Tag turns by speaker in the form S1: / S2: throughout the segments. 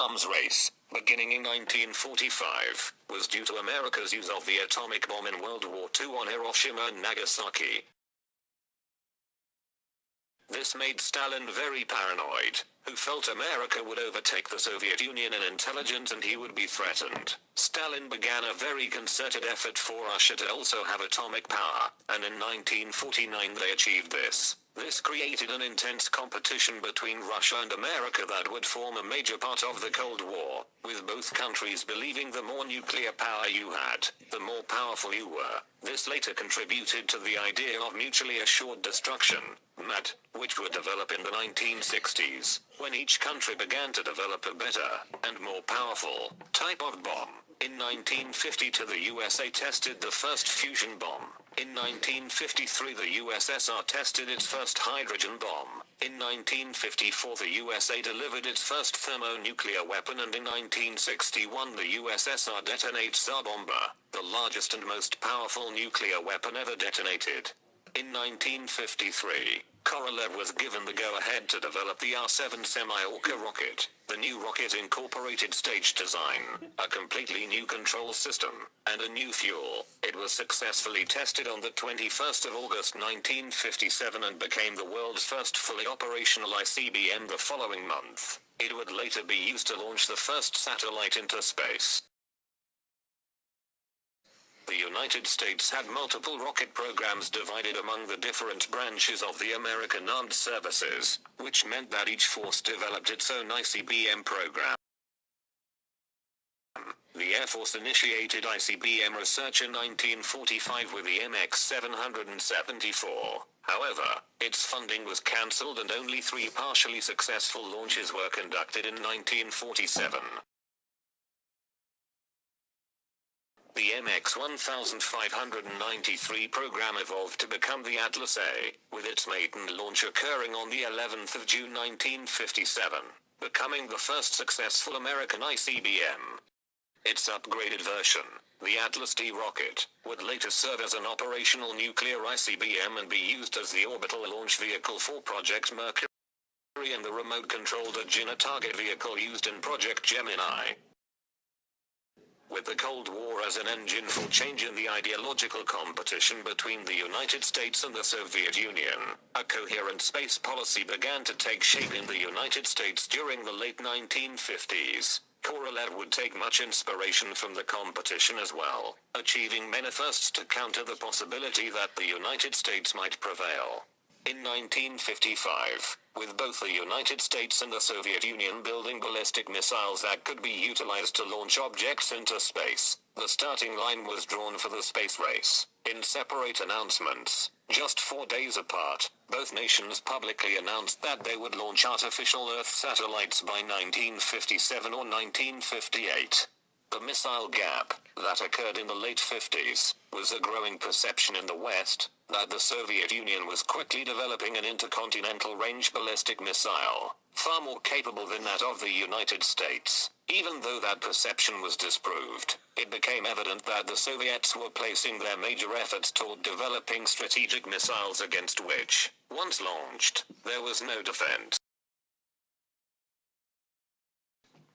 S1: arms race, beginning in 1945, was due to America's use of the atomic bomb in World War II on Hiroshima and Nagasaki. This made Stalin very paranoid, who felt America would overtake the Soviet Union in intelligence and he would be threatened. Stalin began a very concerted effort for Russia to also have atomic power, and in 1949 they achieved this. This created an intense competition between Russia and America that would form a major part of the Cold War, with both countries believing the more nuclear power you had, the more powerful you were. This later contributed to the idea of mutually assured destruction, MAD, which would develop in the 1960s, when each country began to develop a better, and more powerful, type of bomb. In 1952 the USA tested the first fusion bomb. In 1953 the USSR tested its first hydrogen bomb. In 1954 the USA delivered its first thermonuclear weapon, and in 1961 the USSR detonates Tsar Bomba, the largest and most powerful nuclear weapon ever detonated. In 1953, Korolev was given the go-ahead to develop the R-7 Semi-Orca rocket. The new rocket incorporated stage design, a completely new control system, and a new fuel. It was successfully tested on the 21st of August 1957 and became the world's first fully operational ICBM the following month. It would later be used to launch the first satellite into space. The United States had multiple rocket programs divided among the different branches of the American Armed Services, which meant that each force developed its own ICBM program. The Air Force initiated ICBM research in 1945 with the MX-774. However, its funding was cancelled and only 3 partially successful launches were conducted in 1947. The MX-1593 program evolved to become the Atlas A, with its maiden launch occurring on the 11th of June 1957, becoming the first successful American ICBM. Its upgraded version, the Atlas D rocket, would later serve as an operational nuclear ICBM and be used as the orbital launch vehicle for Project Mercury and the remote-controlled Agena target vehicle used in Project Gemini. With the Cold War as an engine for change in the ideological competition between the United States and the Soviet Union, a coherent space policy began to take shape in the United States during the late 1950s. Korolev would take much inspiration from the competition as well, achieving many firsts to counter the possibility that the United States might prevail. In 1955, with both the United States and the Soviet Union building ballistic missiles that could be utilized to launch objects into space, the starting line was drawn for the space race. In separate announcements, just 4 days apart, both nations publicly announced that they would launch artificial Earth satellites by 1957 or 1958. The missile gap, that occurred in the late 50s, was a growing perception in the West that the Soviet Union was quickly developing an intercontinental range ballistic missile, far more capable than that of the United States. Even though that perception was disproved, it became evident that the Soviets were placing their major efforts toward developing strategic missiles against which, once launched, there was no defense.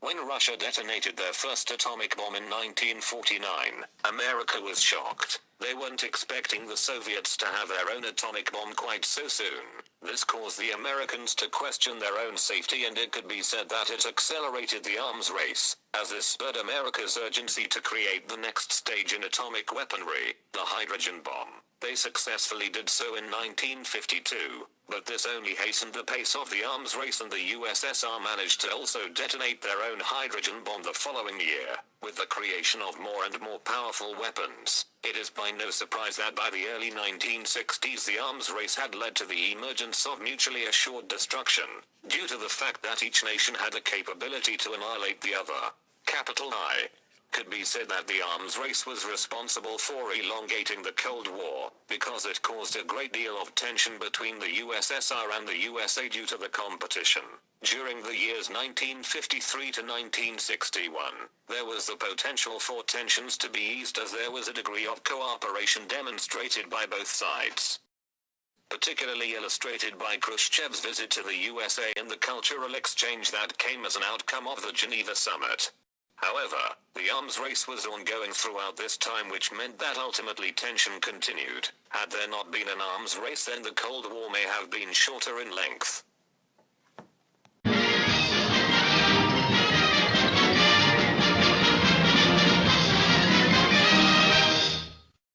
S1: When Russia detonated their first atomic bomb in 1949, America was shocked. They weren't expecting the Soviets to have their own atomic bomb quite so soon. This caused the Americans to question their own safety, and it could be said that it accelerated the arms race, as this spurred America's urgency to create the next stage in atomic weaponry, the hydrogen bomb. They successfully did so in 1952, but this only hastened the pace of the arms race, and the USSR managed to also detonate their own hydrogen bomb the following year. With the creation of more and more powerful weapons, it is by no surprise that by the early 1960s the arms race had led to the emergence of mutually assured destruction, due to the fact that each nation had the capability to annihilate the other. Capital I. Could be said that the arms race was responsible for elongating the Cold War, because it caused a great deal of tension between the USSR and the USA due to the competition. During the years 1953 to 1961, there was the potential for tensions to be eased, as there was a degree of cooperation demonstrated by both sides. particularly illustrated by Khrushchev's visit to the USA and the cultural exchange that came as an outcome of the Geneva summit. However, the arms race was ongoing throughout this time, which meant that ultimately tension continued. Had there not been an arms race, then the Cold War may have been shorter in length.